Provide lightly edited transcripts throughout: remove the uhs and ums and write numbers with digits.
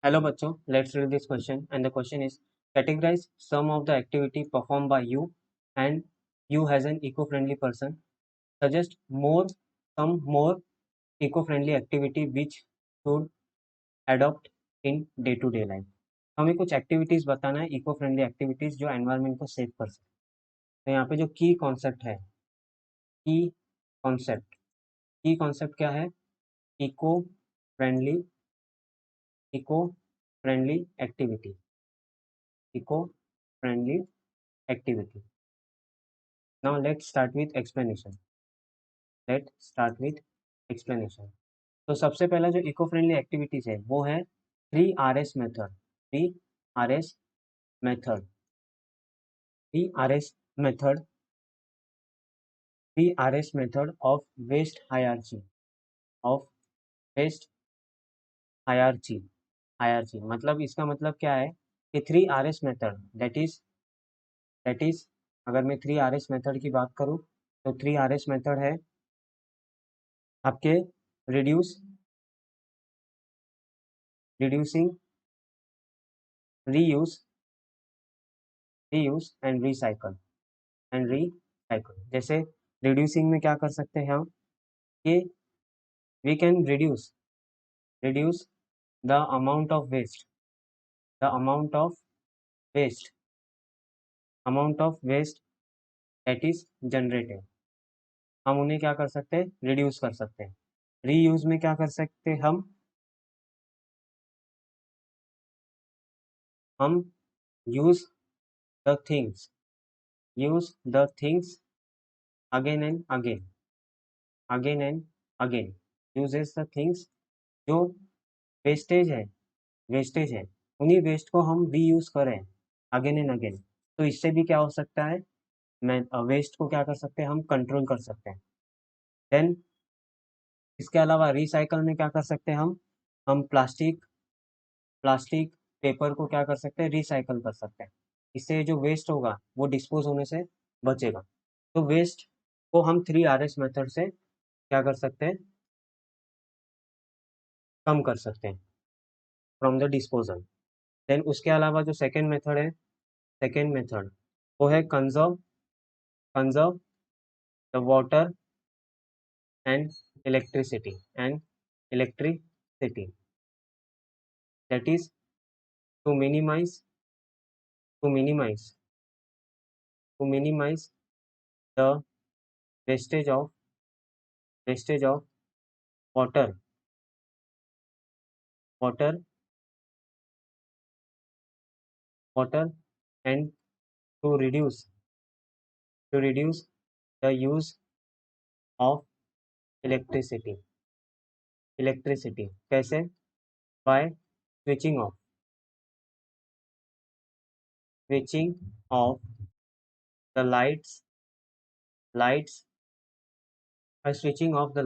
Hello बच्चों, let's read this question and the question is categorize some of the activity performed by you and you as an eco-friendly person. Suggest some more eco-friendly activity which should adopt in day-to-day life. हमें कुछ activities बताना है eco friendly activities जो environment को save कर सके। तो यहाँ पे जो की कॉन्सेप्ट है, की कॉन्सेप्ट क्या है? Eco friendly eco friendly activity eco friendly activity. Now let's start with explanation. Let's start with explanation. तो सबसे पहला जो इको फ्रेंडली एक्टिविटीज है वो है 3RS method. 3RS method 3RS method 3RS method of waste hierarchy of waste hierarchy मतलब इसका मतलब क्या है कि 3RS मेथड दैट इज अगर मैं 3RS मेथड की बात करूं तो 3RS मेथड है आपके रिड्यूसिंग रीयूज एंड रिसाइकल। जैसे रिड्यूसिंग में क्या कर सकते हैं हम कि we can reduce the amount of waste the amount of waste that is generated. हम उन्हें क्या कर सकते हैं? रिड्यूस कर सकते हैं। रीयूज में क्या कर सकते हैं? हम use the things again and again uses the things जो वेस्टेज है उन्हीं वेस्ट को हम रीयूज करें अगेन एंड अगेन। तो इससे भी क्या हो सकता है? मैं वेस्ट को क्या कर सकते हैं? हम कंट्रोल कर सकते हैं। देन इसके अलावा रिसाइकल में क्या कर सकते हैं? हम प्लास्टिक पेपर को क्या कर सकते हैं? रिसाइकल कर सकते हैं। इससे जो वेस्ट होगा वो डिस्पोज होने से बचेगा। तो वेस्ट को हम 3RS मेथड से क्या कर सकते हैं? कम कर सकते हैं फ्रॉम द डिस्पोजल। देन उसके अलावा जो सेकेंड मेथड वो है conserve the water and electricity that is to minimise to minimise to minimise the wastage of water water water and to reduce the use of electricity कैसे? By switching off the lights by switching off the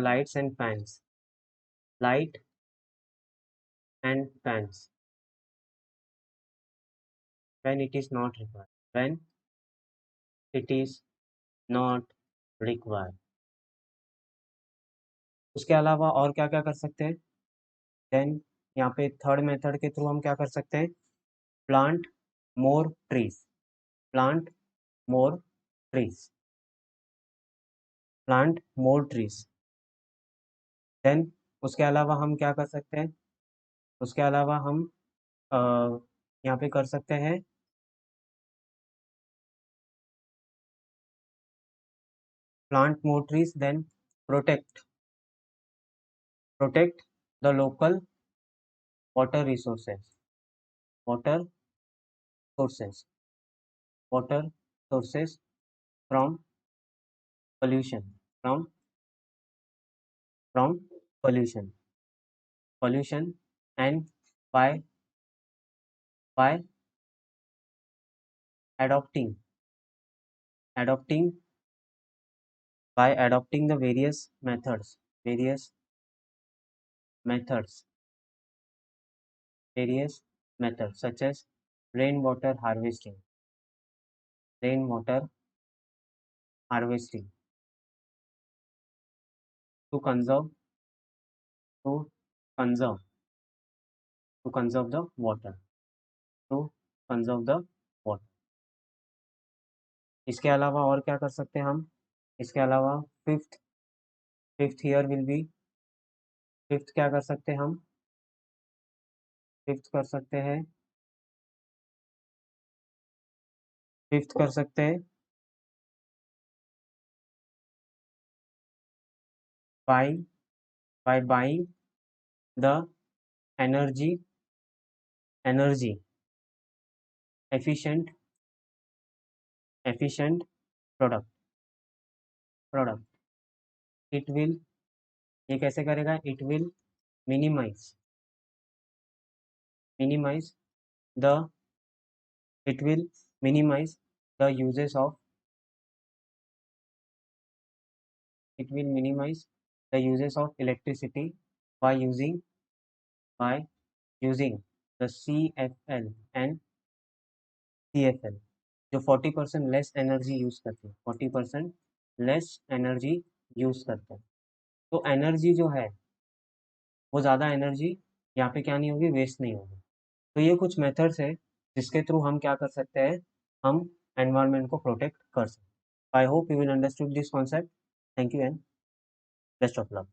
light and fans when it is not required। उसके अलावा और क्या क्या कर सकते हैं? Then यहाँ पे थर्ड मेथड के थ्रू हम क्या कर सकते हैं? Plant more trees plant more trees plant more trees. Then उसके अलावा हम क्या कर सकते हैं? उसके अलावा हम अ, यहाँ पे कर सकते हैं plant more trees. Then protect the local water resources water sources water sources from pollution from from pollution and by by adopting adopting adopting the various methods various methods such as rainwater harvesting rainwater harvesting to conserve to conserve the water, to conserve the water. इसके अलावा और क्या कर सकते हैं हम? इसके अलावा fifth here will be, fifth क्या कर सकते हैं हम? फिफ्थ कर सकते हैं, फिफ्थ कर सकते हैं by buying the energy efficient product. It will, ये कैसे करेगा? It will minimize the it will minimize the uses of electricity by using the CFL and CFL, जो 40% लेस एनर्जी यूज करते हैं, 40% लेस एनर्जी यूज करते हैं। तो energy जो है वो ज़्यादा एनर्जी यहाँ पे क्या नहीं होगी, वेस्ट नहीं होगी। तो ये कुछ मेथड्स है जिसके थ्रू हम क्या कर सकते हैं, हम एनवायरनमेंट को प्रोटेक्ट कर सकते हैं। I hope you will understood this concept. Thank you and best of luck.